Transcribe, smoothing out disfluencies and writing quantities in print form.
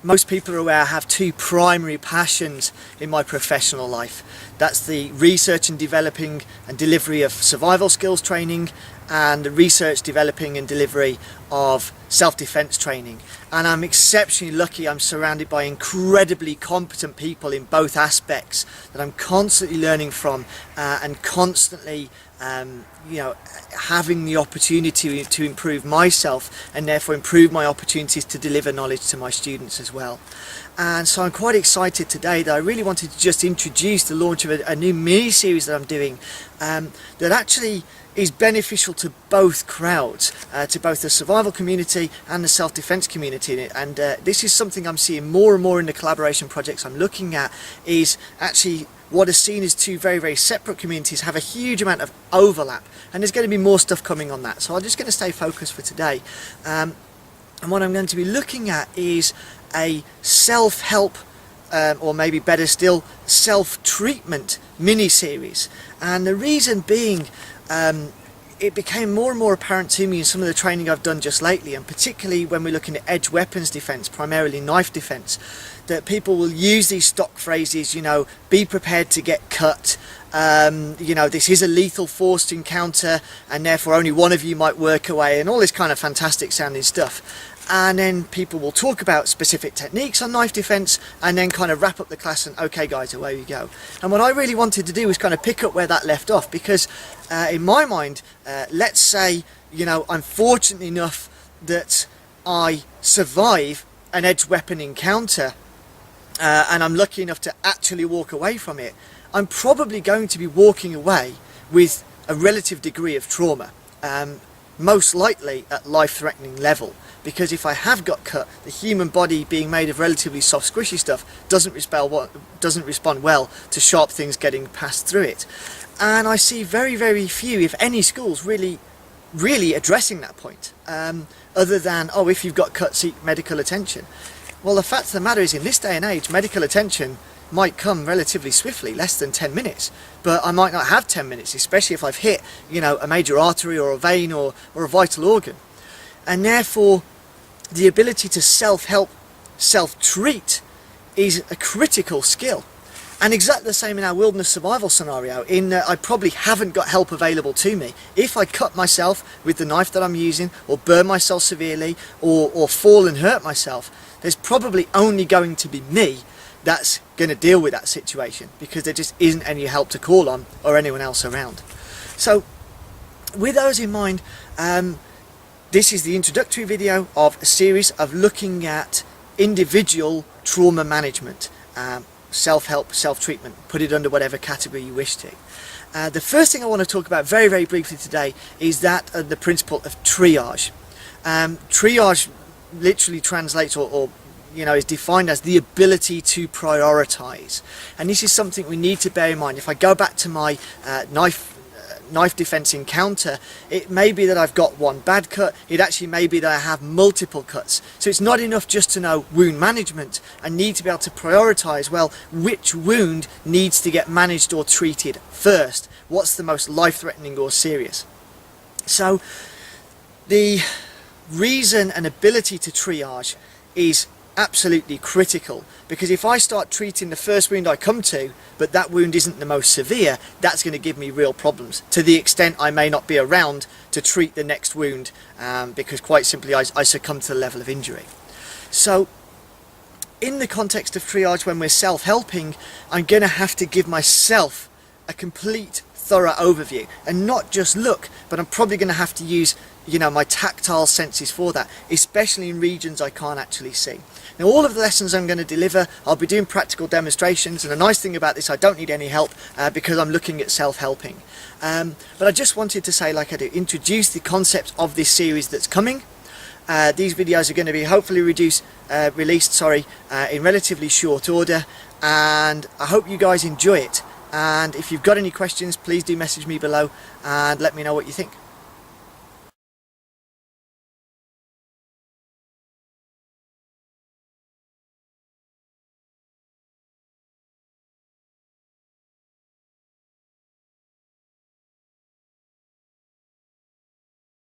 most people are aware I have two primary passions in my professional life. That's the research and developing and delivery of survival skills training, and the research, developing and delivery of self-defense training. And I'm exceptionally lucky. I'm surrounded by incredibly competent people in both aspects that I'm constantly learning from, and constantly having the opportunity to improve myself, and therefore improve my opportunities to deliver knowledge to my students as well. And so I'm quite excited today that I really wanted to just introduce the launch of a new mini-series that I'm doing, that actually is beneficial to both crowds, to both the survival community and the self-defense community. And this is something I'm seeing more and more in the collaboration projects I'm looking at, is actually what is seen as two very, very separate communities have a huge amount of overlap, and there's going to be more stuff coming on that. So I'm just going to stay focused for today. And what I'm going to be looking at is a self-help, or maybe better still, self-treatment mini-series. And the reason being, it became more and more apparent to me in some of the training I've done just lately, and particularly when we're looking at edge weapons defence, primarily knife defence, that people will use these stock phrases, be prepared to get cut, this is a lethal force to encounter, and therefore only one of you might work away, and all this kind of fantastic sounding stuff. And then people will talk about specific techniques on knife defence, and then kind of wrap up the class and, okay guys, away we go. And what I really wanted to do was kind of pick up where that left off, because in my mind, let's say, I'm fortunate enough that I survive an edge weapon encounter, and I'm lucky enough to actually walk away from it. I'm probably going to be walking away with a relative degree of trauma, most likely at life-threatening level, because if I have got cut, the human body, being made of relatively soft squishy stuff, doesn't respond well to sharp things getting passed through it. And I see very, very few, if any, schools really addressing that point, other than, oh, if you've got cut, seek medical attention. Well, the fact of the matter is, in this day and age, medical attention might come relatively swiftly, less than 10 minutes, but I might not have 10 minutes, especially if I've hit, a major artery or a vein or a vital organ. And therefore, the ability to self-help, self-treat is a critical skill. And exactly the same in our wilderness survival scenario, in that I probably haven't got help available to me. If I cut myself with the knife that I'm using, or burn myself severely, or fall and hurt myself, there's probably only going to be me that's going to deal with that situation, because there just isn't any help to call on or anyone else around. So with those in mind, this is the introductory video of a series of looking at individual trauma management, self-help, self-treatment, put it under whatever category you wish to. The first thing I want to talk about very, very briefly today is that the principle of triage. Triage literally translates or is defined as the ability to prioritize, and this is something we need to bear in mind. If I go back to my knife defense encounter, it may be that I've got one bad cut, it actually may be that I have multiple cuts. So it's not enough just to know wound management. I need to be able to prioritize, well, which wound needs to get managed or treated first, what's the most life-threatening or serious. So the reason and ability to triage is absolutely critical, because if I start treating the first wound I come to, but that wound isn't the most severe, that's going to give me real problems, to the extent I may not be around to treat the next wound, because quite simply I succumb to the level of injury. So in the context of triage, when we're self-helping, I'm going to have to give myself a complete thorough overview, and not just look, but I'm probably going to have to use my tactile senses for that, especially in regions I can't actually see. Now, all of the lessons I'm going to deliver, I'll be doing practical demonstrations, and the nice thing about this, I don't need any help because I'm looking at self-helping. But I just wanted to say, like I do, introduce the concept of this series that's coming. These videos are going to be hopefully released in relatively short order, and I hope you guys enjoy it. And if you've got any questions, please do message me below and let me know what you think.